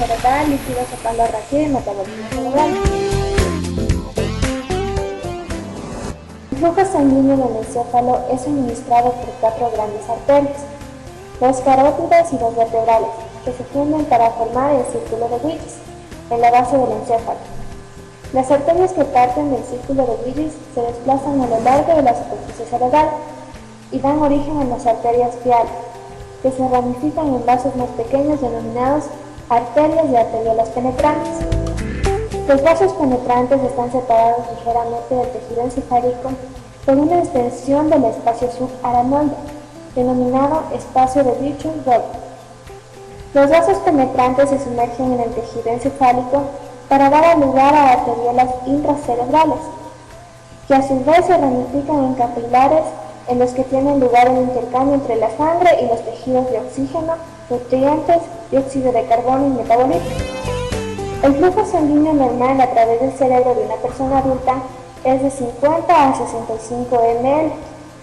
cerebral, líquido cefalorraquídeo y metabolismo cerebral. El flujo sanguíneo en el encéfalo es suministrado por 4 grandes arterias, 2 carótidas y 2 vertebrales, que se funden para formar el círculo de Willis, en la base del encéfalo. Las arterias que parten del círculo de Willis se desplazan a lo largo de la superficie cerebral y dan origen a las arterias viales, que se ramifican en vasos más pequeños denominados arterias y arteriolas penetrantes. Los vasos penetrantes están separados ligeramente del tejido encefálico por una extensión del espacio subaranoide, denominado espacio de Virchow-Rode. Los vasos penetrantes se sumergen en el tejido encefálico para dar lugar a arteriolas intracerebrales, que a su vez se ramifican en capilares en los que tienen lugar el intercambio entre la sangre y los tejidos de oxígeno, nutrientes, dióxido de carbono y metabolismo. El flujo sanguíneo normal a través del cerebro de una persona adulta es de 50 a 65 ml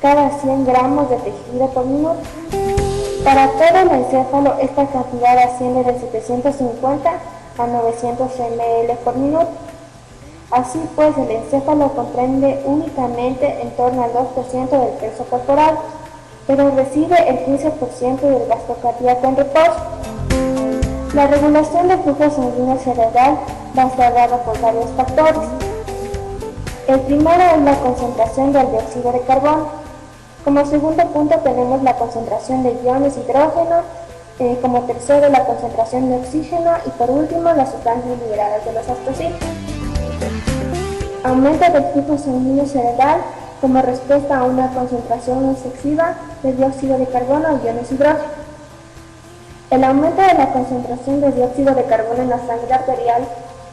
cada 100 gramos de tejido por minuto. Para todo el encéfalo, esta cantidad asciende de 750 a 900 ml por minuto. Así pues, el encéfalo comprende únicamente en torno al 2% del peso corporal, pero recibe el 15% del gasto cardíaco en reposo. La regulación del flujo sanguíneo cerebral va dada por varios factores. El primero es la concentración del dióxido de carbono. Como segundo punto tenemos la concentración de iones hidrógeno, como tercero la concentración de oxígeno y por último las sustancias liberadas de los astrocitos. Aumento del flujo sanguíneo cerebral como respuesta a una concentración excesiva de dióxido de carbono y iones hidrógeno. El aumento de la concentración de dióxido de carbono en la sangre arterial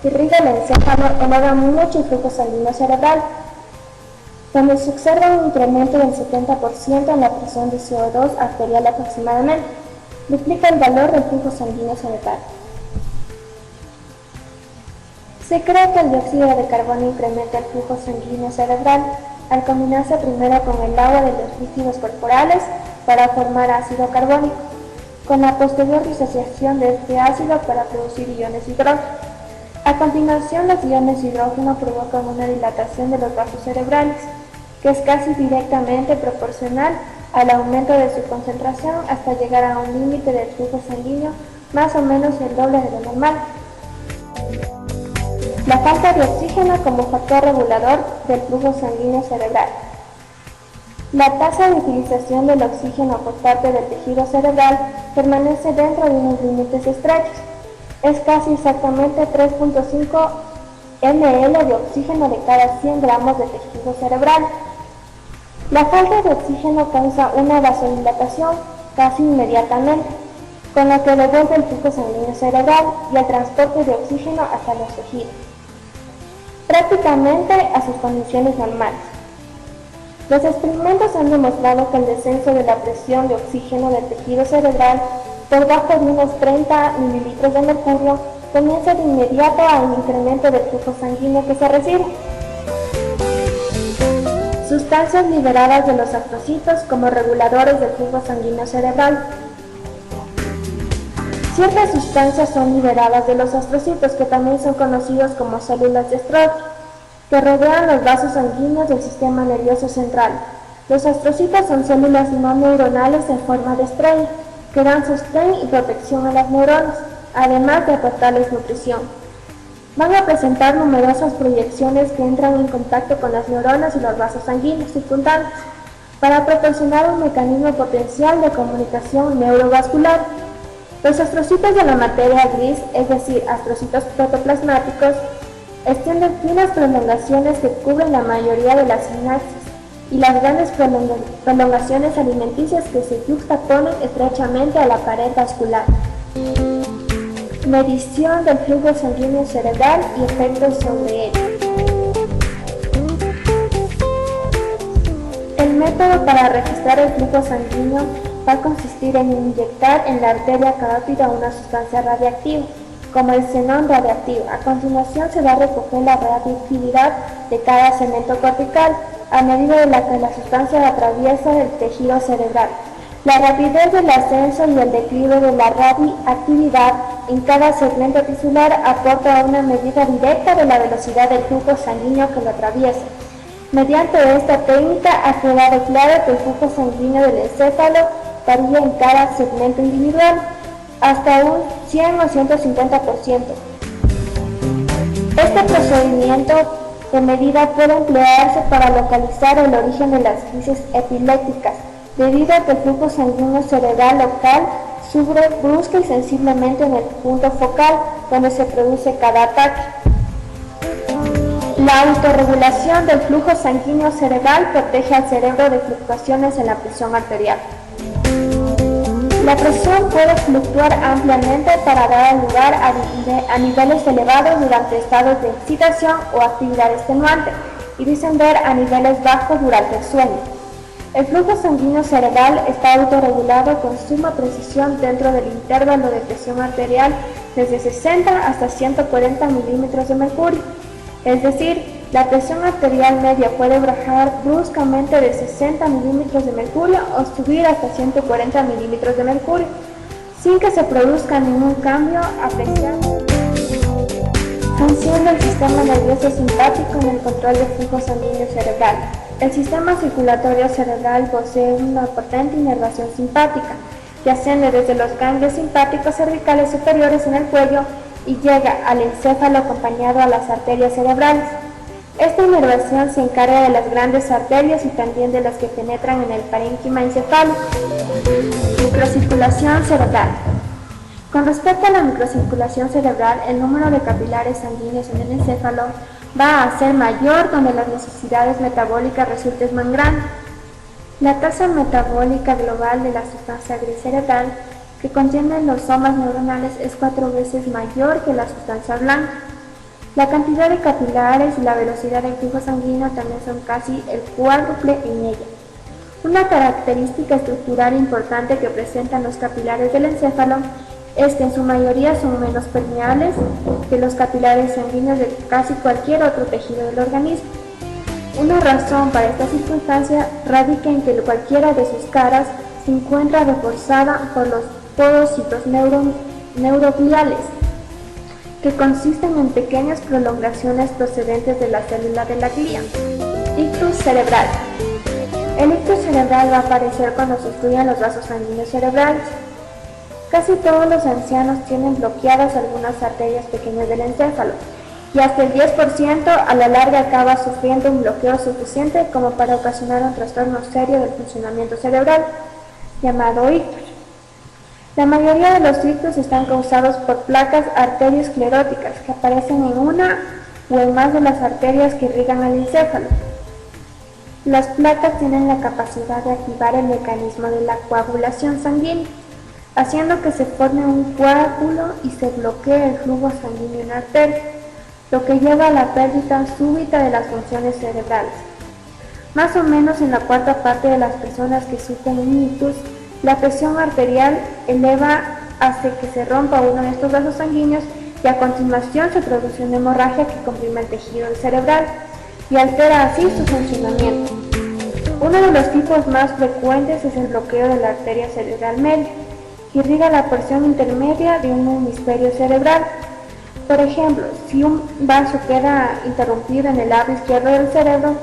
que irriga el encéfalo eleva mucho el flujo sanguíneo cerebral, donde se observa un incremento del 70% en la presión de CO2 arterial aproximadamente, duplica el valor del flujo sanguíneo cerebral. Se cree que el dióxido de carbono incrementa el flujo sanguíneo cerebral al combinarse primero con el agua de los líquidos corporales para formar ácido carbónico, con la posterior disociación de este ácido para producir iones hidrógeno. A continuación, los iones hidrógeno provocan una dilatación de los vasos cerebrales, que es casi directamente proporcional al aumento de su concentración hasta llegar a un límite del flujo sanguíneo más o menos el doble de lo normal. La falta de oxígeno como factor regulador del flujo sanguíneo cerebral. La tasa de utilización del oxígeno por parte del tejido cerebral permanece dentro de unos límites estrechos. Es casi exactamente 3.5 ml de oxígeno de cada 100 gramos de tejido cerebral. La falta de oxígeno causa una vasodilatación casi inmediatamente, con lo que devuelve el flujo sanguíneo cerebral y el transporte de oxígeno hasta los tejidos, prácticamente a sus condiciones normales. Los experimentos han demostrado que el descenso de la presión de oxígeno del tejido cerebral por debajo de unos 30 mililitros de mercurio comienza de inmediato a un incremento del flujo sanguíneo que se recibe. Sustancias liberadas de los astrocitos como reguladores del flujo sanguíneo cerebral. Ciertas sustancias son liberadas de los astrocitos, que también son conocidos como células de Stroke, que rodean los vasos sanguíneos del sistema nervioso central. Los astrocitos son células no neuronales en forma de estrella, que dan sostén y protección a las neuronas, además de aportarles nutrición. Van a presentar numerosas proyecciones que entran en contacto con las neuronas y los vasos sanguíneos circundantes, para proporcionar un mecanismo potencial de comunicación neurovascular. Los astrocitos de la materia gris, es decir, astrocitos protoplasmáticos, extienden finas prolongaciones que cubren la mayoría de las sinapsis y las grandes prolongaciones alimenticias que se yuxtaponen estrechamente a la pared vascular. Medición del flujo sanguíneo cerebral y efectos sobre él. El método para registrar el flujo sanguíneo va a consistir en inyectar en la arteria carótida una sustancia radiactiva, como el xenón radiactivo. A continuación se va a recoger la radioactividad de cada segmento cortical a medida de la que la sustancia atraviesa el tejido cerebral. La rapidez del ascenso y el declive de la radioactividad en cada segmento tisular aporta una medida directa de la velocidad del flujo sanguíneo que lo atraviesa. Mediante esta técnica ha quedado claro que el flujo sanguíneo del encéfalo varía en cada segmento individual, hasta un 100 o 150%. Este procedimiento de medida puede emplearse para localizar el origen de las crisis epilépticas, debido a que el flujo sanguíneo cerebral local sube brusca y sensiblemente en el punto focal donde se produce cada ataque. La autorregulación del flujo sanguíneo cerebral protege al cerebro de fluctuaciones en la presión arterial. La presión puede fluctuar ampliamente para dar lugar a niveles elevados durante estados de excitación o actividad extenuante y descender a niveles bajos durante el sueño. El flujo sanguíneo cerebral está autorregulado con suma precisión dentro del intervalo de presión arterial desde 60 hasta 140 milímetros de mercurio. Es decir, la presión arterial media puede bajar bruscamente de 60 milímetros de mercurio o subir hasta 140 milímetros de mercurio, sin que se produzca ningún cambio apreciable. Función del sistema nervioso simpático en el control del flujo sanguíneo cerebral. El sistema circulatorio cerebral posee una potente inervación simpática, que asciende desde los ganglios simpáticos cervicales superiores en el cuello y llega al encéfalo acompañado a las arterias cerebrales. Esta inervación se encarga de las grandes arterias y también de las que penetran en el parénquima encefálico. Microcirculación cerebral. Con respecto a la microcirculación cerebral, el número de capilares sanguíneos en el encéfalo va a ser mayor donde las necesidades metabólicas resulten más grandes. La tasa metabólica global de la sustancia gris cerebral que contiene los somas neuronales es 4 veces mayor que la sustancia blanca. La cantidad de capilares y la velocidad del flujo sanguíneo también son casi el cuádruple en ella. Una característica estructural importante que presentan los capilares del encéfalo es que en su mayoría son menos permeables que los capilares sanguíneos de casi cualquier otro tejido del organismo. Una razón para esta circunstancia radica en que cualquiera de sus caras se encuentra reforzada por los podocitos neurogliales, que consisten en pequeñas prolongaciones procedentes de la célula de la glía. Ictus cerebral. El ictus cerebral va a aparecer cuando se estudian los vasos sanguíneos cerebrales. Casi todos los ancianos tienen bloqueadas algunas arterias pequeñas del encéfalo, y hasta el 10% a la larga acaba sufriendo un bloqueo suficiente como para ocasionar un trastorno serio del funcionamiento cerebral, llamado ictus. La mayoría de los ictus están causados por placas arterioscleróticas que aparecen en una o en más de las arterias que irrigan al encéfalo. Las placas tienen la capacidad de activar el mecanismo de la coagulación sanguínea, haciendo que se forme un coágulo y se bloquee el flujo sanguíneo en la arteria, lo que lleva a la pérdida súbita de las funciones cerebrales. Más o menos en la cuarta parte de las personas que sufren un ictus, la presión arterial eleva hacia que se rompa uno de estos vasos sanguíneos y a continuación se produce una hemorragia que comprime el tejido cerebral y altera así su funcionamiento. Uno de los tipos más frecuentes es el bloqueo de la arteria cerebral media, que irriga la porción intermedia de un hemisferio cerebral. Por ejemplo, si un vaso queda interrumpido en el lado izquierdo del cerebro,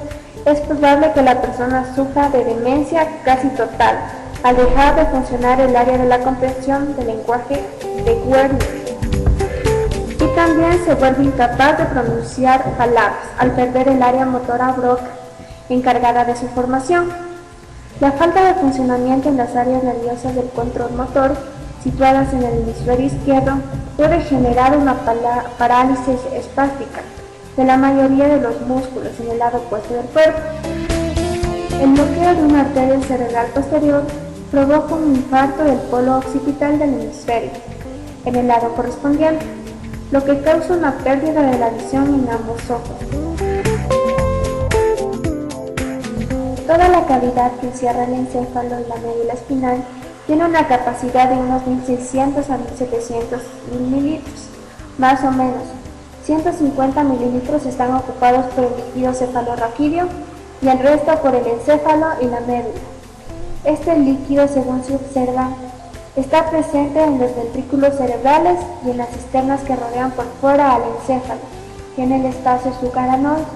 es probable que la persona sufra de demencia casi total, al dejar de funcionar el área de la comprensión del lenguaje de Wernicke. Y también se vuelve incapaz de pronunciar palabras, al perder el área motora Broca, encargada de su formación. La falta de funcionamiento en las áreas nerviosas del control motor, situadas en el hemisferio izquierdo, puede generar una parálisis espástica de la mayoría de los músculos en el lado opuesto del cuerpo. El bloqueo de una arteria cerebral posterior provoca un infarto del polo occipital del hemisferio, en el lado correspondiente, lo que causa una pérdida de la visión en ambos ojos. Toda la cavidad que encierra el encéfalo y la médula espinal tiene una capacidad de unos 1600 a 1700 mililitros, más o menos. 150 mililitros están ocupados por el líquido cefalorraquídeo y el resto por el encéfalo y la médula. Este líquido, según se observa, Está presente en los ventrículos cerebrales y en las cisternas que rodean por fuera al encéfalo. Tiene el espacio sucaranoide.